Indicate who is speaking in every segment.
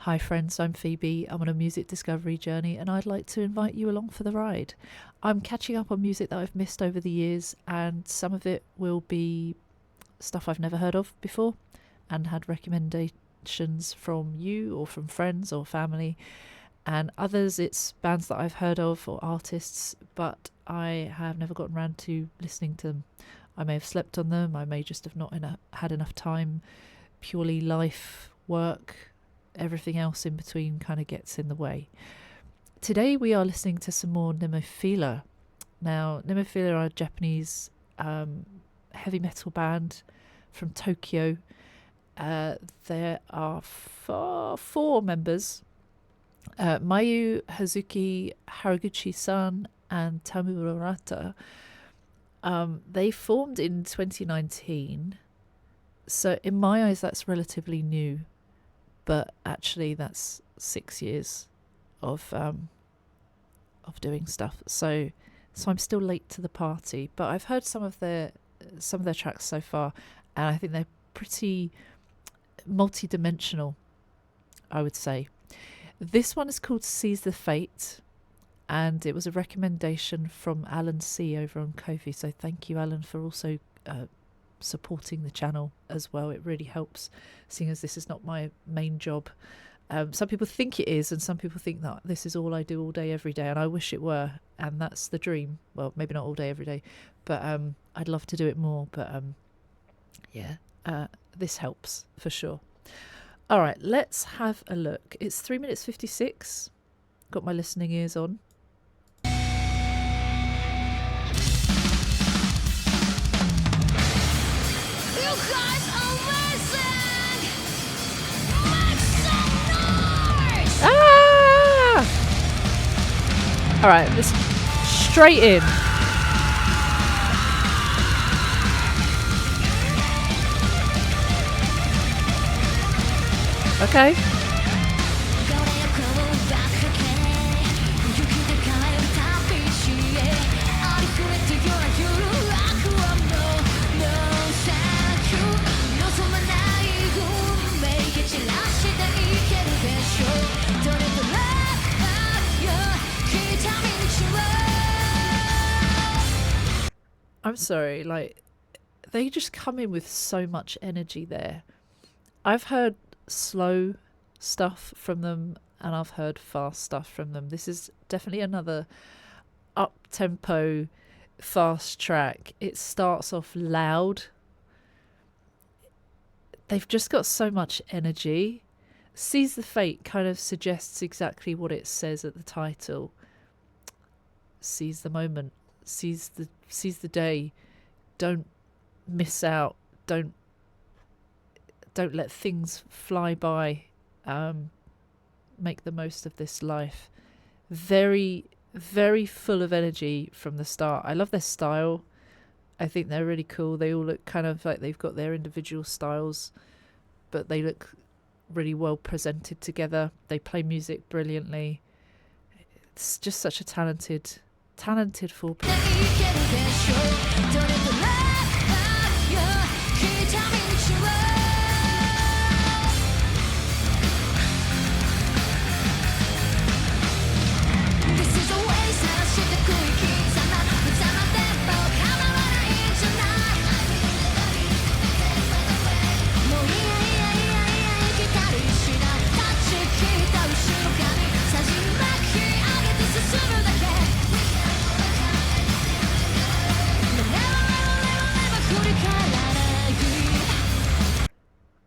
Speaker 1: Hi friends, I'm Phoebe. I'm on a music discovery journey and I'd like to invite you along for the ride. I'm catching up on music that I've missed over the years, and some of it will be stuff I've never heard of before and had recommendations from you or from friends or family, and others it's bands that I've heard of or artists but I have never gotten around to listening to them. I may have slept on them, I may just have not had enough time. Purely life, work, everything else in between kind of gets in the way. Today we are listening to some more Nemophila. Now, Nemophila are a Japanese heavy metal band from Tokyo. There are four members. Mayu, Hazuki, Haraguchi-san and Tamurata. They formed in 2019. So in my eyes that's relatively new. But actually, that's 6 years of doing stuff. So I'm still late to the party. But I've heard some of their tracks so far, and I think they're pretty multi-dimensional, I would say. This one is called "Seize the Fate," and it was a recommendation from Alan C over on Ko-fi. So thank you, Alan, for also supporting the channel as well. It really helps, seeing as this is not my main job. Some people think it is, and some people think that this is all I do all day every day, and I wish it were, and that's the dream. Well, maybe not all day every day, but I'd love to do it more. But this helps for sure. All right, let's have a look. It's 3 minutes 56. Got my listening ears on. All right, let's straight in. Okay. I'm sorry, like, they just come in with so much energy there. I've heard slow stuff from them and I've heard fast stuff from them. This is definitely another up-tempo, fast track. It starts off loud. They've just got so much energy. Seize the Fate kind of suggests exactly what it says at the title. Seize the moment. Seize the day. Don't miss out. Don't let things fly by. Make the most of this life. Very, very full of energy from the start. I love their style. I think they're really cool. They all look kind of like they've got their individual styles, but they look really well presented together. They play music brilliantly. It's just such a talented four piece.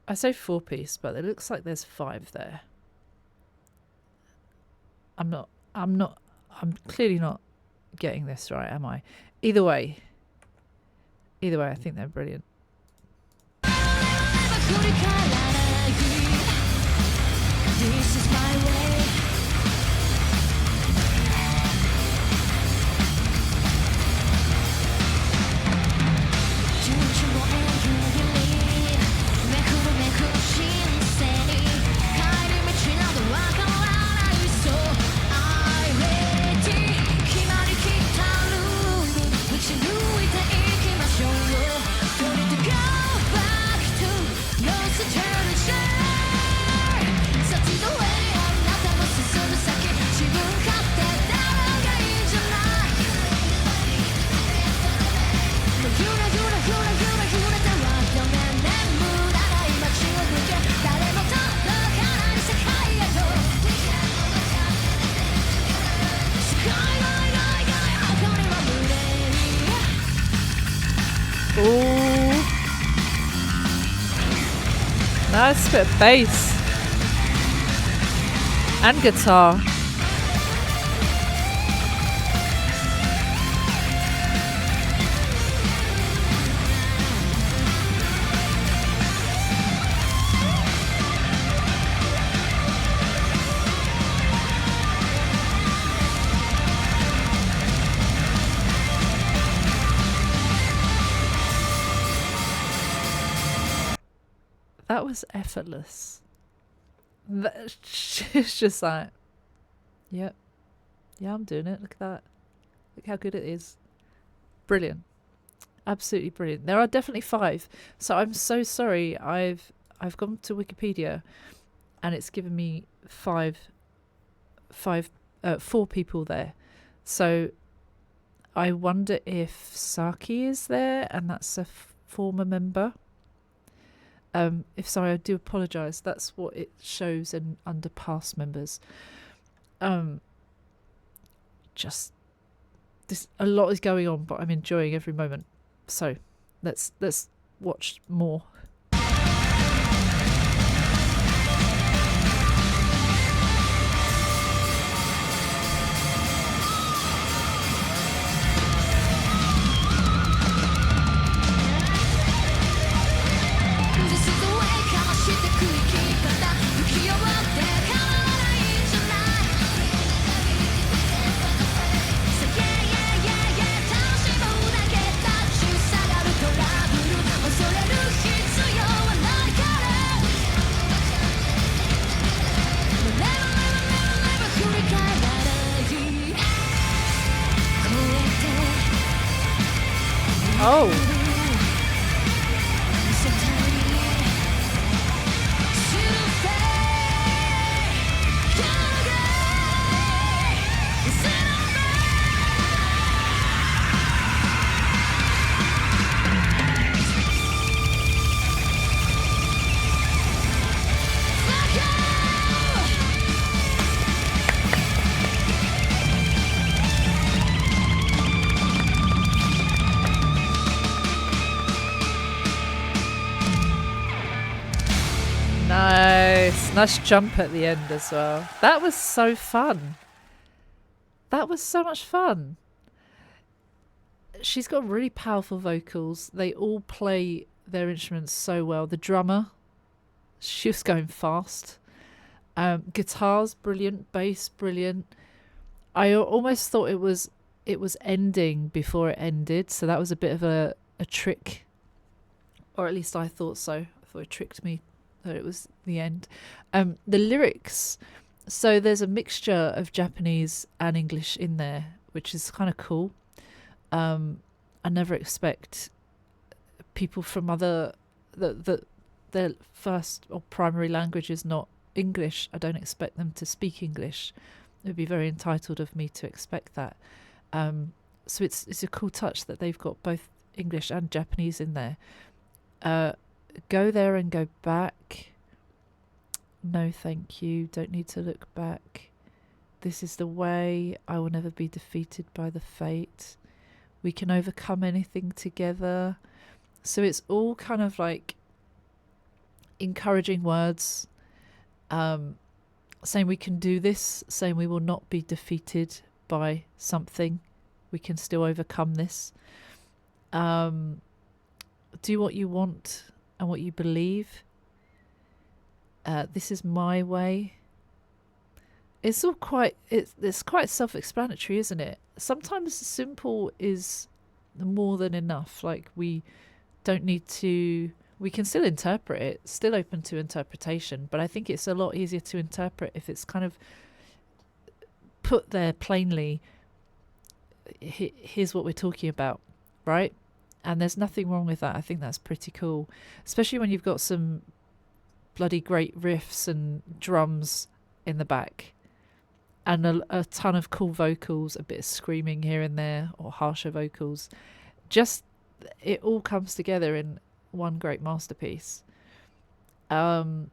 Speaker 1: I say four piece, but it looks like there's five there. I'm clearly not getting this right, am I? Either way, I think they're brilliant. This is my way. Go back to no turning. nice bit of bass and guitar. That was effortless. It's just like, yep, yeah, I'm doing it. Look at that. Look how good it is. Brilliant. Absolutely brilliant. There are definitely 5. So I'm so sorry. I've gone to Wikipedia and it's given me 4 people there. So I wonder if Saki is there and that's a former member. If so, I do apologise. That's what it shows in under past members. Just this, a lot is going on, but I'm enjoying every moment. So let's watch more. Oh. Nice jump at the end as well. That was so fun. That was so much fun. She's got really powerful vocals. They all play their instruments so well. The drummer, she was going fast. Guitars, brilliant. Bass, brilliant. I almost thought it was ending before it ended, so that was a bit of a trick. Or at least I thought so. I thought it tricked me that it was the end. The lyrics, so there's a mixture of Japanese and English in there, which is kind of cool. I never expect people from other their first or primary language is not English. I don't expect them to speak English. It would be very entitled of me to expect that. So it's a cool touch that they've got both English and Japanese in there. Go there and go back. No, thank you. Don't need to look back. This is the way. I will never be defeated by the fate. We can overcome anything together. So it's all kind of like encouraging words. Saying we can do this. Saying we will not be defeated by something. We can still overcome this. Do what you want and what you believe. This is my way. It's all quite it's quite self-explanatory, isn't it? Sometimes simple is more than enough. Like we don't need to. We can still interpret it. Still open to interpretation, but I think it's a lot easier to interpret if it's kind of put there plainly. Here's what we're talking about, right? And there's nothing wrong with that. I think that's pretty cool, especially when you've got some bloody great riffs and drums in the back and a ton of cool vocals, a bit of screaming here and there or harsher vocals. Just it all comes together in one great masterpiece. Again,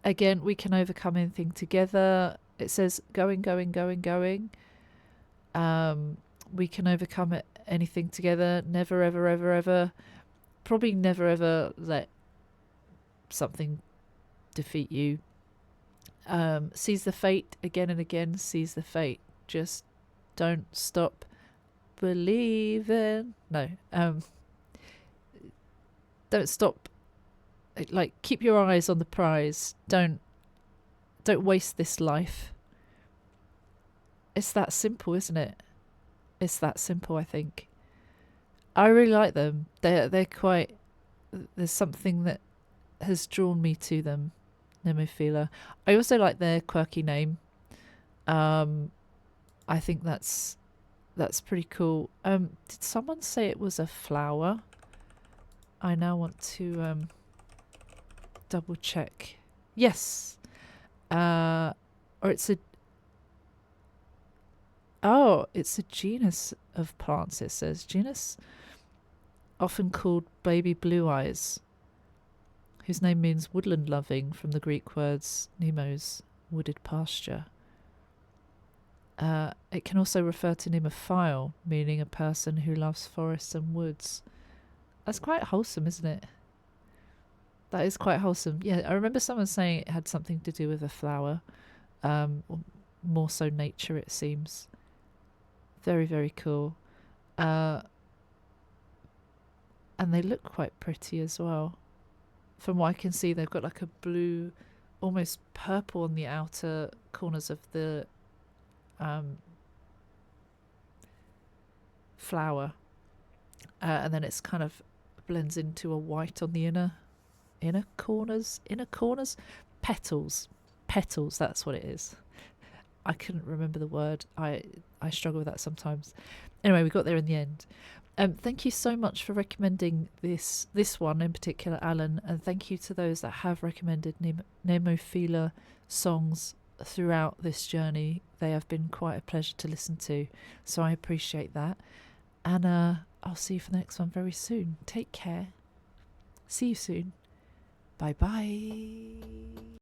Speaker 1: we can overcome anything together. It says going. We can overcome anything together. Never, ever, ever, ever. Probably never, ever let something defeat you. Seize the fate again and again. Seize the fate. Just don't stop believing. No. Don't stop. Like, keep your eyes on the prize. Don't waste this life. It's that simple, isn't it? It's that simple, I think. I really like them. They're quite... There's something that has drawn me to them. Nemophila. I also like their quirky name. I think that's pretty cool. Did someone say it was a flower? I now want to double check. Yes. Or it's a... Oh, it's a genus of plants, it says. Genus often called baby blue eyes, whose name means woodland loving, from the Greek words nemos, wooded pasture. It can also refer to nemophile, meaning a person who loves forests and woods. That's quite wholesome, isn't it? That is quite wholesome. Yeah, I remember someone saying it had something to do with a flower. More so nature, it seems. Very, very cool. And they look quite pretty as well. From what I can see, they've got like a blue, almost purple on the outer corners of the flower. And then it's kind of blends into a white on the inner corners. Petals, that's what it is. I couldn't remember the word. I struggle with that sometimes. Anyway, we got there in the end. Thank you so much for recommending this one in particular, Alan, and thank you to those that have recommended Nemophila songs throughout this journey. They have been quite a pleasure to listen to, so I appreciate that. And I'll see you for the next one very soon. Take care. See you soon. Bye bye.